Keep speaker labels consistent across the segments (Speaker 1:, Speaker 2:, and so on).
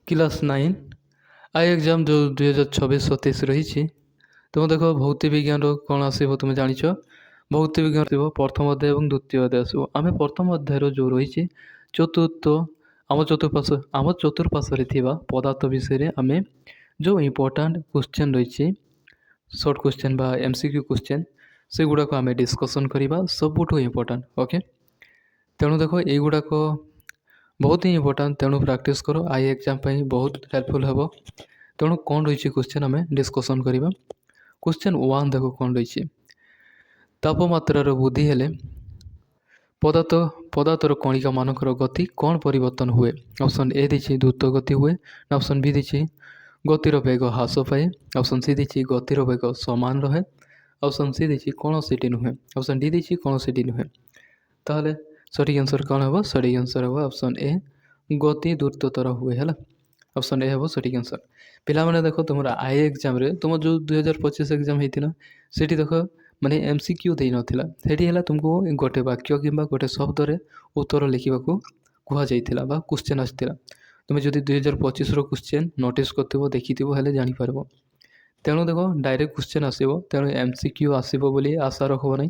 Speaker 1: Class 9 आई exam जो 2026-27 रही। तुम देख भौतिक विज्ञान कौन आसो तुम जाच भौतिक विज्ञान आसो प्रथम अध्याय और द्वितीय अध्याय आसो। आम प्रथम अध्याय जो रही चतुर्थ आम चतुर्पार्श्वे थिबा पदार्थ विषय आम जो इम्पोर्टाट क्वेश्चन रही सर्ट क्वेश्चन बा एमसीक्यू क्वेश्चन से गुड़ाक आम डिस्कसन करवा सबुठ इम्पोर्टाट। ओके तेणु देख युड़ाक बहुत ही इम्पोर्टाट तेणु प्रैक्टिस करो आई एग्जाम बहुत हेल्पफुल हे। तेणु कौन रही क्वेश्चन आम डिस्कसन करवा। क्वेश्चन 1 देख कौन रही तापमात्रार वृद्धि हेले पदार्थर कणिका मानकर गति कौन परिवर्तन हुए। ऑप्शन ए दी द्रुत गति हुए, ऑप्शन बी दी गतिर वेग ह्रास पाए, ऑप्शन सी दी गतिर वेग समान रहे, ऑप्शन सी दी कौन सी नुहे, ऑप्शन डी दी कौन सी नुहे। ताहले सठिक आंसर कौन हम? सठिक आंसर हम ऑप्शन ए गति द्रुततर हुए है। ऑप्शन ए हम सठिक आंसर। पिला देख तुम आई एग्जाम तुम जो 2025 एग्जाम होता से देख माने एमसीक्यू दे नाला से तुमको गोटे वाक्य कि गोटे शब्द उत्तर लिखा कहुला बा क्वेश्चन आसाला। तुम जो 2025 क्वेश्चन नोटिस कर देखी जापर। तेणु देख डायरेक्ट क्वेश्चन आसो तेणु एमसीक्यू आसो बोली आशा रख ना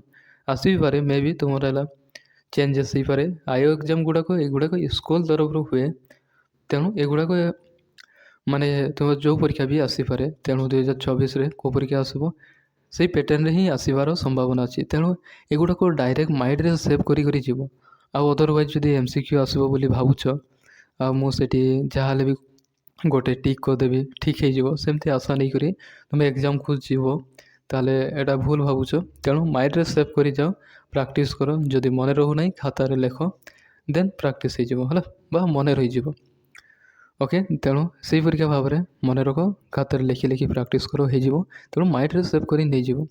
Speaker 1: आसी पारे मे भी तुम चेंजेस हो पारे। आई एग्जाम गुड़ाक एगुड़ाक स्कूल तरफ हुए तेणु एगुड़ाक माने तुम जो परीक्षा भी आसीपे। तेणु 2026 को परीक्षा आसो से पैटर्न ही आसबार संभावना अच्छी। तेणु एगुड़ाक डायरेक्ट माइंड रे सेव करी जीव आउ अदरवाइज जदि एमसीक्यू आसो बोली भावुच मुझे जहाँ भी गोटे टिक करदेवी ठीक हो सेमती आशा नहीं करी तुम एग्जाम को जीव ताले एटा भूल भावुच। तेणु माइंड रे सेव कर जाओ प्रैक्टिस कर जदि मन रोना खातार लेख देन प्रैक्टिस हो मन रही। ओके तेणु से परीक्षा भाव में मन रख खातार लिखि लिखि प्रैक्टिस कर हो तेणु माइंड रे सेव कर नहीं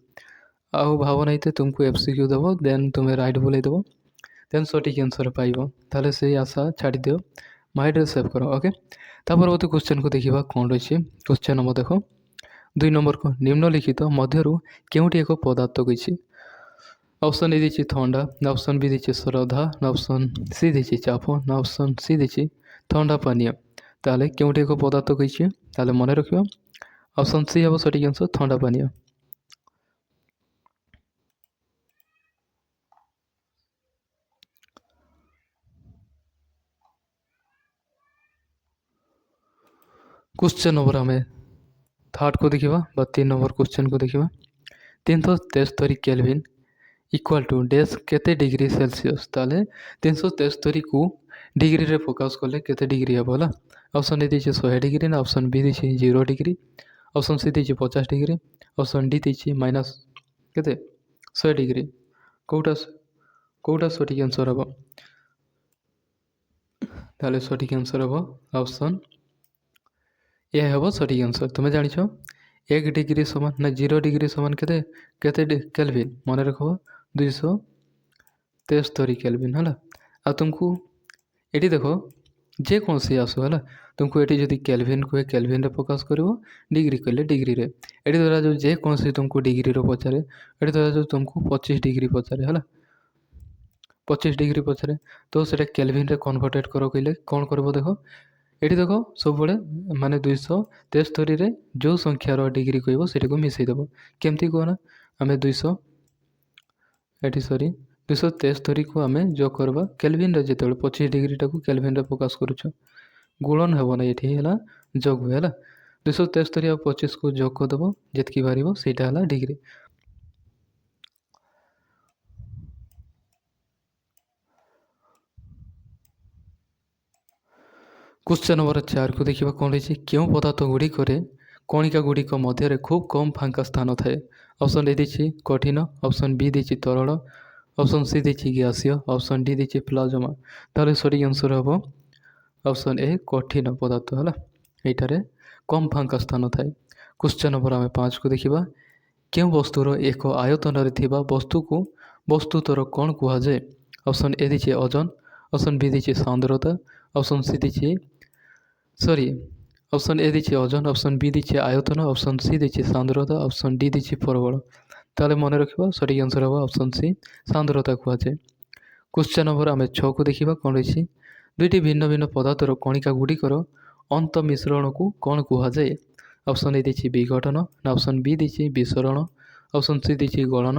Speaker 1: आउ भाव ना तुमको एमसीक्यू देव देन तुम्हें राइट बोल देव देन सठिक आंसर पाइब ताले से आशा छाड़ दियो माइंड रे सेव कर। ओके परवर्ती क्वेश्चन को देखा कौन रही क्वेश्चन नंबर देख 2 नंबर को निम्नलिखित मध्यरु केउटी एक पदार्थ गई। ऑप्शन ए दी थंडा, ऑप्शन बी दी श्रद्धा, ऑप्शन सी दी चाप, ऑप्शन सी दी थंडा पानीय। ताले केउटी एक पदार्थ गई ताले मन रख ऑप्शन सी हम सठिक आंसर थंडा पानीय। क्वेश्चन नंबर आम 3 को देखा 3 नंबर क्वेश्चन को देखा 373 केल्विन इक्वाल टू डैश केते डिग्री सेल्सियस। ताले 373 को डिग्री रे फोकस कले केते डिग्री हे बोला। ऑप्शन ए दी 100 डिग्री ना, ऑप्शन बी दी 0 डिग्री, ऑप्शन सी दी 50 डिग्री, ऑप्शन डी दी माइनस केते 100 डिग्री। कोटा सठिक आंसर हम? ताले सठिक आंसर हम ऑप्शन ए हम सठिक आंसर। तुम्हें जानिछ 1 डिग्री समान ना 0 डिग्री समान केते केते केल्विन मन रख 273 केल्विन है। आ तुमको ये देख जे कौन सी आसो है तुमको ये जब केल्विन कहे केल्विन रे फोकस कर डिग्री कहले डिग्री रे ये धरा जो जे कौन सी तुमको डिग्री रो पचारे ये धरा जो तुमको 25 डिग्री पचारे है 25 डिग्री पचारे तो से केल्विन रे कन्वर्टेड कर कहले कौन कर देख ये देख सब बड़े माने 273 रे जो संख्यार डिग्री कह से मिसईदेव केमती कहना आम 273 को आम जो करवा केल्विन रे जो 25 डिग्री टाक केल्विन रे फोकस करुच गुणन हेब ना ये है जोग हुए है 273 और 25 को जोग करदेव जितकी बाहर से डिग्री। क्वेश्चन नंबर 4 को देखा कौन रही क्यों पदार्थ गुड़िक कणिका गुड़िक मध्य खूब कम फांका स्थान थाए। ऑप्शन ए दी कठिन, ऑप्शन बी दी तरल, ऑप्शन सी दी गैसीय, ऑप्शन डी दी प्लाज्मा। ताले सठिक आंसर हम ऑप्शन ए कठिन पदार्थ है यहाँ कम फांका स्थान थाए। क्वेश्चन नंबर आम 5 को देखा क्यों वस्तुर एक आयतन वस्तु को वस्तुतर कौन कहुए। ऑप्शन ए दी ओजन, ऑप्शन बी दी सांद्रता, ऑप्शन सी दी ऑप्शन ए दी ओजन, ऑप्शन बी दी आयतन, ऑप्शन सी दी सांद्रता, ऑप्शन डी दी परबल। ताले मन रखा सठिक आंसर हम ऑप्शन सी सांद्रता कहुए। क्वेश्चन नंबर आम 6 को देखा कौन रही दुईटी भिन्न भिन्न पदार्थर कणिका गुड़िकर अंत मिश्रण को कौन कुहाଯାए? ऑप्शन ए देछि विघटन ना ऑप्शन बी देछि विसरण ऑप्शन सी देछि गलन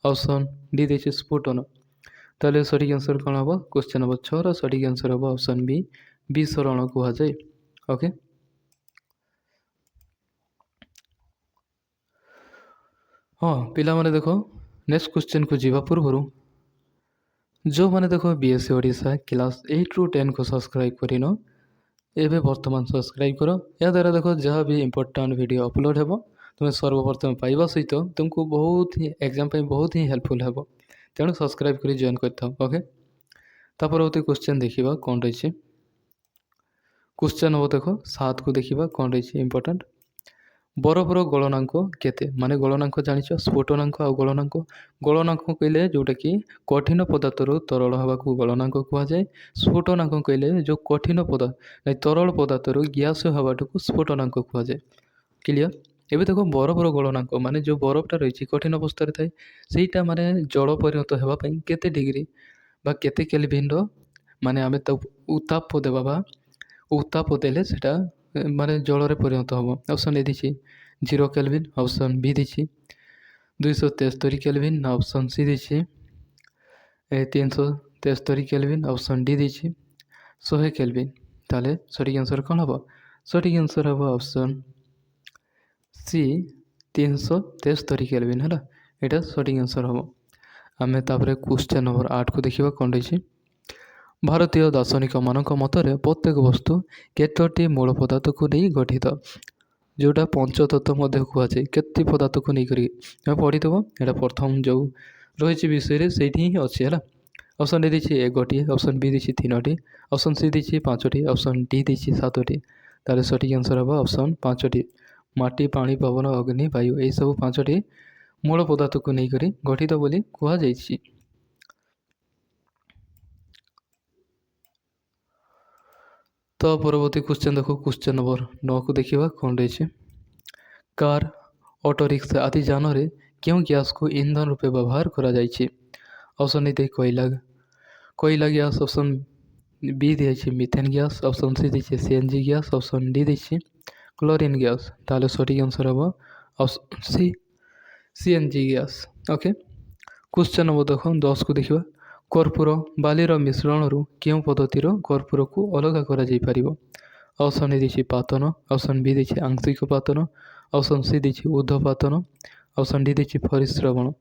Speaker 1: ऑप्शन डी देछि स्फुटन। ताले सठिक आंसर कौन हम? क्वेश्चन नंबर 6 सठिक आंसर हम ऑप्शन बी विसरण कुहाଯାଏ। ओके हाँ पिलामाने देख नेक्स्ट क्वेश्चन को जीवा पूर्व जो मैंने देख बीएससी ओडिशा क्लास 8 ରୁ 10 को सब्सक्राइब करिन एबे वर्तमान सब्सक्राइब कर या द्वारा देख जहाँ भी इंपोर्टाट वीडियो अपलोड हो तुम सर्वप्रथम पाइबा सहित तुमको बहुत ही एग्जाम बहुत ही हेल्पफुल हे तेणु सब्सक्राइब कर जॉइन कर ओके परवर्ती क्वेश्चन देखा कौन रही क्वेश्चन हम देख 7 को देखा कौन रही इंपोर्टाट बरफर गलनांक केते माने गलनांक जानिछ स्फोटनांक आ गलनांक गलनांक कहले जोटा कि कठिन पदार्थर तरल हवा को गलनांक कहुए स्फोटनांक कहले जो कठिन पदार्थ तरल पदार्थर ग्यास हवाटा को स्फोटनांक कहुए क्लियर एबे देखो बरफर गलनांक माने जो बरफटा रही कठिन अवस्था थाए सेटा माने जल परिणत होगापी केते डिग्री बा केते केल्विन माने आमे उत्ताप देवा उत्ताप देले सेटा माने जल परिणत हम option A the 0 kelvin option B the 273 kelvin ना ऑप्शन सी दी 373 केल्विन ऑप्शन डी दी 100 केल्विन ताले सठिक आंसर कौन हम? सठिक आंसर हम ऑप्शन सी 373 केल्विन है यहाँ सठिक आंसर हम आम क्वेश्चन नंबर 8 को देखा कौन रही भारतीय दार्शनिक मानक मतरे प्रत्येक वस्तु केतोटी मूल पदार्थ को नहीं गठित जोटा पंचतत्व कहुए केते पदार्थ को नहीं पढ़ी थो यहाँ प्रथम जो रही विषय से ही अच्छी है ऑप्शन ए दी 1टी ऑप्शन बी दी 3टी ऑप्शन सी दी 5टी ऑप्शन डी दी 7टी तार सठिक आंसर हम ऑप्शन 5टी माटी पानी पवन अग्नि वायु यही सब 5टी मूल पदार्थ को नहीं गठित बोली कहुई। तो परवर्ती क्वेश्चन देखो क्वेश्चन नंबर 9 को देखा कौन रही कार ऑटो रिक्शा आदि जान रे क्यों गैस को ईंधन रूपे व्यवहार करा जायछि? ऑप्शन ए दे कोयला गैस ऑप्शन बी दी मिथेन गैस ऑप्शन सी दी सीएनजी गैस ऑप्शन डी दी क्लोरीन गैस ताले सठिक आंसर हम option C CNG gas. Okay question number देख 10 को देखा कर्पूर बालीर मिश्रण क्यों पद्धतिर कर्पूर को अलग कर ऑप्शन ए दी पातन ऑप्शन बी दी आंशिक पातन ऑप्शन सी दी ऊर्ध्वपातन ऑप्शन डी दी परिश्रवण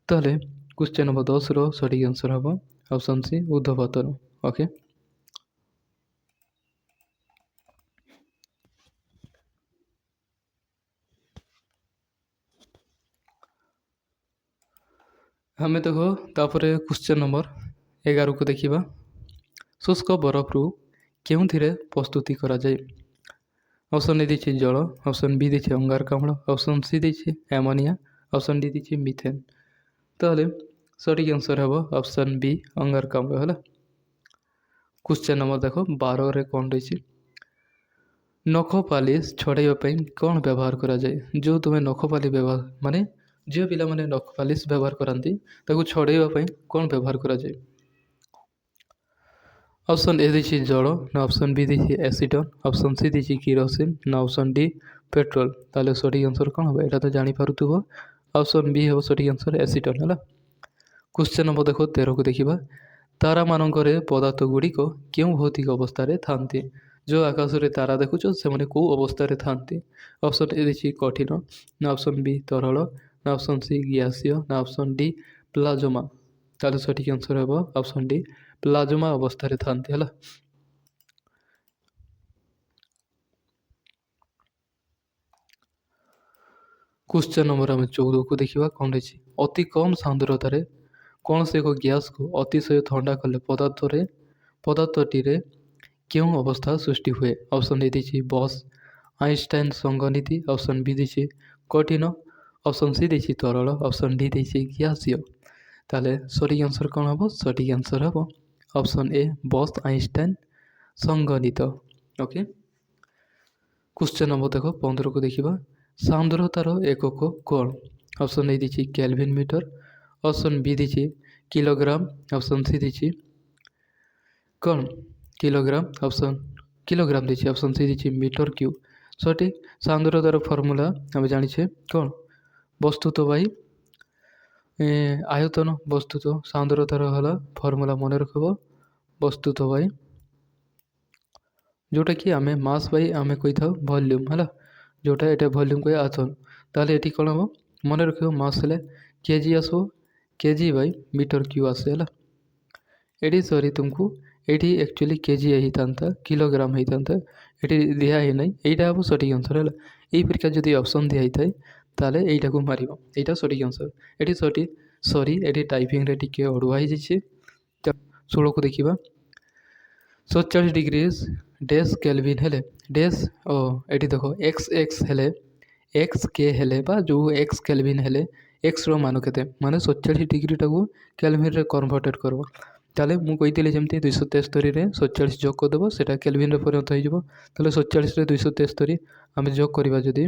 Speaker 1: ताले क्वेश्चन नंबर 10 रो सठिक आंसर हम ऑप्शन सी ऊर्ध्वपातन। ओके हमें देखो तापर क्वेश्चन नंबर 11 को देखा शुष्क बरफ रु क्यों प्रस्तुति करा जाए? ऑप्शन ए दी जल ऑप्शन बी दी अंगारकाम्ल ऑप्शन सी दी एमोनिया ऑप्शन डी दी मिथेन ताले सठिक आंसर हम ऑप्शन बी अंगारकाम्ल है। क्वेश्चन नंबर देखो 12 रे कौन रही नख पालिश छड़ाई कौन व्यवहार करा जाए? जो तुम्हें नख पालिश व्यवहार माने झील पिला माने नख पालिश व्यवहार करती छड़ाई कौन व्यवहार करा जाए? ऑप्शन ए दी जल ना ऑप्शन बी दी एसीटन ऑप्शन सी दी किरोसिन ना ऑप्शन डी पेट्रोल ताले सठिक आंसर कौन हम? यहाँ तो जानीपु ऑप्शन बी हम सठिक आंसर एसीटन है। क्वेश्चन नंबर देखो 13 को देखा तारा मानक पदार्थ गुड़िक क्यों भौतिक अवस्था था जो आकाश रे तारा देखुच से कौ अवस्था था? ऑप्शन ए दी कठिन ना ऑप्शन बी तरल ना ऑप्शन सी ग्यासीय ना ऑप्शन डी प्लाज्मा ताले सठिक आंसर हम ऑप्शन डी प्लाज्मा अवस्था था। क्वेश्चन नंबर आम 14 को देखा कौन रही अति कम सांद्रतार कौन से एक गैस को अतिशय ठंडा कले पदार्थटी क्यों अवस्था सृष्टि हुए? ऑप्शन ए दी बॉस आइंस्टाइन संगनीति ऑप्शन बी दी कठिन ऑप्शन सी दी तरल ऑप्शन डी दी ग्यासीय ताले सठिक आंसर कौन हम? सठिक आंसर हम ऑप्शन ए बॉस आइंस्टाइन संगणित। ओके क्वेश्चन नंबर देखो 15 को देखा सांद्रतार एकक कौन? ऑप्शन ए दी केल्विन मीटर ऑप्शन बी दी किलोग्राम ऑप्शन सी दी कौन किलोग्राम ऑप्शन କିଲୋଗ୍ରାମ ଦେଇଛି। ଅପସନ୍ ସି ଦେଇଛି ମିଟର କ୍ୟୁବ୍। ସଠିକ୍। ସାନ୍ଦ୍ରତାର ଫର୍ମୁଲା ଆମେ ଜାଣିଛେ କ'ଣ? ବସ୍ତୁତ ବାଇ ଆୟତନ। ବସ୍ତୁତ ସାନ୍ଦ୍ରତାର ହେଲା ଫର୍ମୁଲା ମନେ ରଖିବ, ବସ୍ତୁତ ବାଇ ଯେଉଁଟାକି ଆମେ ମାସ୍ ବାଇ ଆମେ କହିଥାଉ ଭଲ୍ୟୁମ୍ ହେଲା, ଯେଉଁଟା ଏଇଟା ଭଲ୍ୟୁମ୍ କହେ ଆୟତନ। ତାହେଲେ ଏଠି କ'ଣ ହେବ ମନେ ରଖିବ, ମାସ୍ ହେଲେ କେଜି ଆସିବ, କେଜି ବାଇ ମିଟର କ୍ୟୁବ୍ ଆସେ ହେଲା। ଏଠି ସରି ତୁମକୁ ଏଇଠି ଆକ୍ଚୁଆଲି କେଜି ହେଇଥାନ୍ତା, କିଲୋଗ୍ରାମ ହେଇଥାନ୍ତା, ଏଠି ଦିଆ ହେଇନାହିଁ। ଏଇଟା ହେବ ସଠିକ୍ ଆନ୍ସର୍ ହେଲା। ଏଇ ପରୀକ୍ଷା ଯଦି ଅପସନ୍ ଦିଆ ହେଇଥାଏ ତାହେଲେ ଏଇଟାକୁ ମାରିବ, ଏଇଟା ସଠିକ୍ ଆନ୍ସର୍। ଏଠି ସରି ଏଠି ଟାଇପିଂରେ ଟିକେ ଅଡ଼ୁଆ ହେଇଯାଇଛି। 16କୁ ଦେଖିବା। 47 ଡିଗ୍ରୀ ଡ୍ୟାସ୍ କେଲଭିନ୍ ହେଲେ ଡ୍ୟାସ୍ ଏଠି ଦେଖ x ହେଲେ x କେ ହେଲେ ବା ଯେଉଁ x କେଲଭିନ୍ ହେଲେ xର ମାନ କେତେ, ମାନେ 47 ଡିଗ୍ରୀଟାକୁ କେଲଭିନ୍ରେ କନଭର୍ଟେଡ଼ କରିବ। ତାହେଲେ ମୁଁ କହିଥିଲି ଯେମିତି 273ରେ 47 ଯୋଗ କରିଦେବ, ସେଇଟା କେଲଭିନ୍ରେ ପରିଣତ ହେଇଯିବ। ତାହେଲେ 47ରେ 273 ଆମେ ଯୋଗ କରିବା, ଯଦି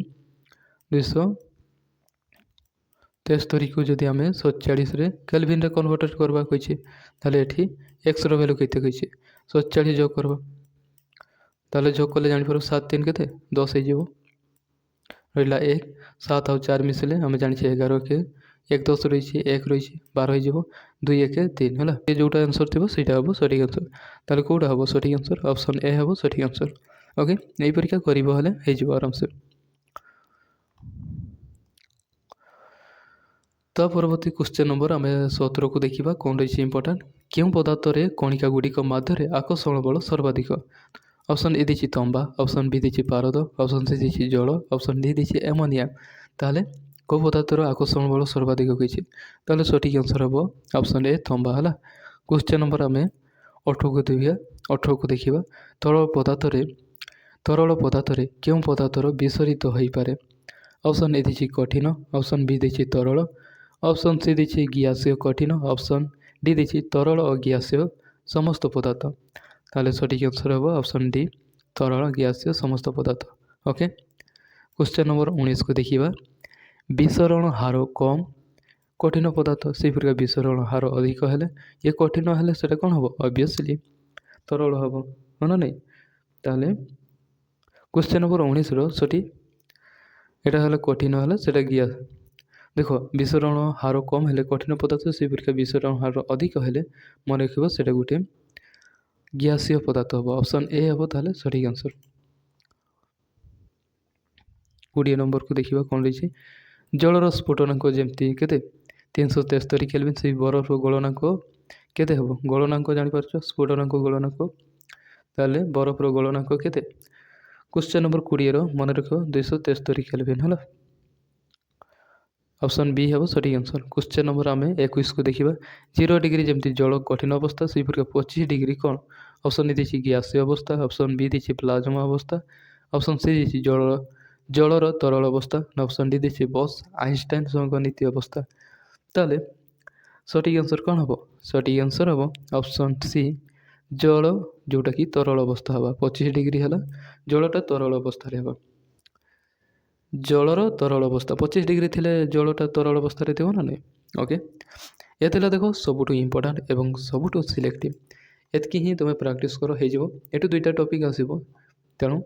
Speaker 1: 273କୁ ଯଦି ଆମେ 47ରେ କେଲଭିନ୍ରେ କନଭର୍ଟେଡ଼ କରିବା କହିଛି, ତାହେଲେ ଏଠି xର ଭ୍ୟାଲୁ କେତେ କହିଛି 47 ଯୋଗ କରିବା। ତାହେଲେ ଯୋଗ କଲେ ଜାଣିପାରିବ 7 3 କେତେ 10 ହେଇଯିବ। ରହିଲା 1 7 ଆଉ 4 ମିଶିଲେ ଆମେ ଜାଣିଛେ 11 କେ 1 10 ରହିଛି, 1 ରହିଛି 12 ହେଇଯିବ, 2 1 3 ହେଲା। ଯେଉଁଟା ଆନ୍ସର୍ ଥିବ ସେଇଟା ହେବ ସଠିକ୍ ଆନ୍ସର୍। ତାହେଲେ କେଉଁଟା ହେବ ସଠିକ୍ ଆନ୍ସର୍? ଅପସନ୍ ଏ ହେବ ସଠିକ୍ ଆନ୍ସର୍। ଓକେ, ଏଇ ପରୀକ୍ଷା କରିବ ହେଲେ ହେଇଯିବ ଆରାମସେ। ତା ପରବର୍ତ୍ତୀ କ୍ୱେଶ୍ଚନ୍ ନମ୍ବର ଆମେ 17କୁ ଦେଖିବା। କ'ଣ ରହିଛି ଇମ୍ପୋର୍ଟାଣ୍ଟ? କେଉଁ ପଦାର୍ଥରେ କଣିକା ଗୁଡ଼ିକ ମଧ୍ୟରେ ଆକର୍ଷଣ ବଳ ସର୍ବାଧିକ? ଅପସନ୍ ଏ ଦେଇଛି ତମ୍ବା, ଅପସନ୍ ବି ଦେଇଛି ପାରଦ, ଅପସନ୍ ସି ଦେଇଛି ଜଳ, ଅପସନ୍ ଡି ଦେଇଛି ଆମୋନିଆ। ତାହେଲେ କେଉଁ ପଦାର୍ଥର ଆକର୍ଷଣ ବଳ ସର୍ବାଧିକ କହିଛି? ତାହେଲେ ସଠିକ୍ ଆନ୍ସର୍ ହେବ ଅପସନ୍ ଏ ତମ୍ବା ହେଲା। କ୍ୱେଶ୍ଚନ୍ ନମ୍ବର ଆମେ 18କୁ ଦେଖିବା। ତରଳ ପଦାର୍ଥରେ କେଉଁ ପଦାର୍ଥର ବିଶୋଧିତ ହୋଇପାରେ? ଅପସନ୍ ଏ ଦେଇଛି କଠିନ, ଅପସନ୍ ବି ଦେଇଛି ତରଳ, ଅପସନ୍ ସି ଦେଇଛି ଗ୍ୟାସୀୟ କଠିନ, ଅପସନ୍ ଡି ଦେଇଛି ତରଳ ଓ ଗ୍ୟାସୀୟ ସମସ୍ତ ପଦାର୍ଥ। ତାହେଲେ ସଠିକ୍ ଆନ୍ସର୍ ହେବ ଅପସନ୍ ଡି ତରଳ ଗ୍ୟାସୀୟ ସମସ୍ତ ପଦାର୍ଥ। ଓକେ, କ୍ୱେଶ୍ଚନ୍ ନମ୍ବର 19କୁ ଦେଖିବା। ବିଶୋରଣ ହାର କମ୍ କଠିନ ପଦାର୍ଥ, ସେହିପରିକା ବିଶୋରଣ ହାର ଅଧିକ ହେଲେ ଇଏ କଠିନ ହେଲେ ସେଇଟା କ'ଣ ହେବ? ଅବଭିୟସ୍ଲି ତରଳ ହେବ, ହଁ ନା ନାହିଁ? ତାହେଲେ କ୍ୱେଶ୍ଚନ୍ ନମ୍ବର 19ର ସଠିକ୍ ଏଇଟା ହେଲେ କଠିନ ହେଲେ ସେଇଟା ଗ୍ୟାସ୍। ଦେଖ ବିଶୋରଣ ହାର କମ୍ ହେଲେ କଠିନ ପଦାର୍ଥ, ସେହିପରିକା ବିଶୋରଣ ହାର ଅଧିକ ହେଲେ ମନେ ରଖିବ ସେଇଟା ଗୋଟେ ଗ୍ୟାସୀୟ ପଦାର୍ଥ ହେବ। ଅପସନ୍ ଏ ହେବ ତାହେଲେ ସଠିକ୍ ଆନ୍ସର୍। 20 ନମ୍ବରକୁ ଦେଖିବା। କ'ଣ ରହିଛି? ଜଳର ସ୍ଫୁଟନାଙ୍କ ଯେମିତି କେତେ 373 କେଲଭିନ୍, ସେହି ବରଫର ଗଳନାଙ୍କ କେତେ ହେବ? ଗଳନାଙ୍କ ଜାଣିପାରୁଛ, ସ୍ଫୁଟନାଙ୍କ ଗଳନାଙ୍କ। ତାହେଲେ ବରଫର ଗଳନାଙ୍କ କେତେ? କ୍ୱେଶ୍ଚନ୍ ନମ୍ବର 20ର ମନେ ରଖିବ 273 କେଲଭିନ୍ ହେଲା। ଅପସନ୍ ବି ହେବ ସଠିକ୍ ଆନ୍ସର୍। କ୍ୱେଶ୍ଚନ୍ ନମ୍ବର ଆମେ 21କୁ ଦେଖିବା। 0 ଡିଗ୍ରୀ ଯେମିତି ଜଳ କଠିନ ଅବସ୍ଥା, ସେହିପରିକା 25 ଡିଗ୍ରୀ କ'ଣ? ଅପସନ୍ ଏ ଦେଇଛି ଗ୍ୟାସୀୟ ଅବସ୍ଥା, ଅପସନ୍ ବି ଦେଇଛି ପ୍ଲାଜମା ଅବସ୍ଥା, ଅପସନ୍ ସି ଦେଇଛି ଜଳର ତରଳ ଅବସ୍ଥା, ଅପସନ୍ ଡି ଦେଇଛି ବସ୍ ଆଇନଷ୍ଟାଇନ୍ ସଂଘନିତ ଅବସ୍ଥା। ତାହେଲେ ସଠିକ୍ ଆନ୍ସର୍ କ'ଣ ହେବ? ସଠିକ୍ ଆନ୍ସର୍ ହେବ ଅପସନ୍ ସି ଜଳ, ଯେଉଁଟାକି ତରଳ ଅବସ୍ଥା ହେବ। 25 ଡିଗ୍ରୀ ହେଲା, ଜଳଟା ତରଳ ଅବସ୍ଥାରେ ହେବ। ଜଳର ତରଳ ଅବସ୍ଥା 25 ଡିଗ୍ରୀ ଥିଲେ ଜଳଟା ତରଳ ଅବସ୍ଥାରେ ଥିବ ନା ନାହିଁ? ଓକେ, ଏ ଥିଲା ଦେଖ ସବୁଠୁ ଇମ୍ପୋର୍ଟାଣ୍ଟ ଏବଂ ସବୁଠୁ ସିଲେକ୍ଟିଭ୍। ଏତିକି ହିଁ ତୁମେ ପ୍ରାକ୍ଟିସ୍ କର, ହେଇଯିବ। ଏଠୁ 2ଟା ଟପିକ୍ ଆସିବ, ତେଣୁ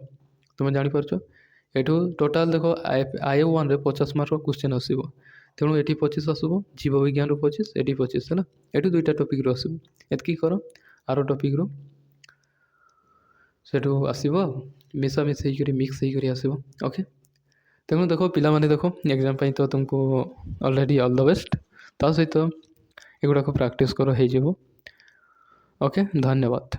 Speaker 1: ତୁମେ ଜାଣିପାରୁଛ। ଏଠୁ ଟୋଟାଲ୍ ଦେଖ IO1ରେ 50 ମାର୍କର କ୍ୱେଶ୍ଚନ୍ ଆସିବ, ତେଣୁ ଏଠି 25 ଆସିବ, ଜୀବବିଜ୍ଞାନରୁ 25, ଏଠି 25 ହେଲା। ଏଠୁ 2ଟା ଟପିକ୍ରୁ ଆସିବ, ଏତିକି କର। ଆର ଟପିକ୍ରୁ ସେଠୁ ଆସିବ, ମିଶାମିଶି ହେଇକରି ମିକ୍ସ ହେଇକରି ଆସିବ। ଓକେ, ତେଣୁ ଦେଖ ପିଲାମାନେ ଦେଖ ଏକ୍ଜାମ୍ ପାଇଁ ତ ତୁମକୁ ଅଲରେଡ଼ି ଅଲ୍ ଦ ବେଷ୍ଟ। ତା ସହିତ ଏଗୁଡ଼ାକ ପ୍ରାକ୍ଟିସ୍ କର, ହେଇଯିବ। ଓକେ, ଧନ୍ୟବାଦ।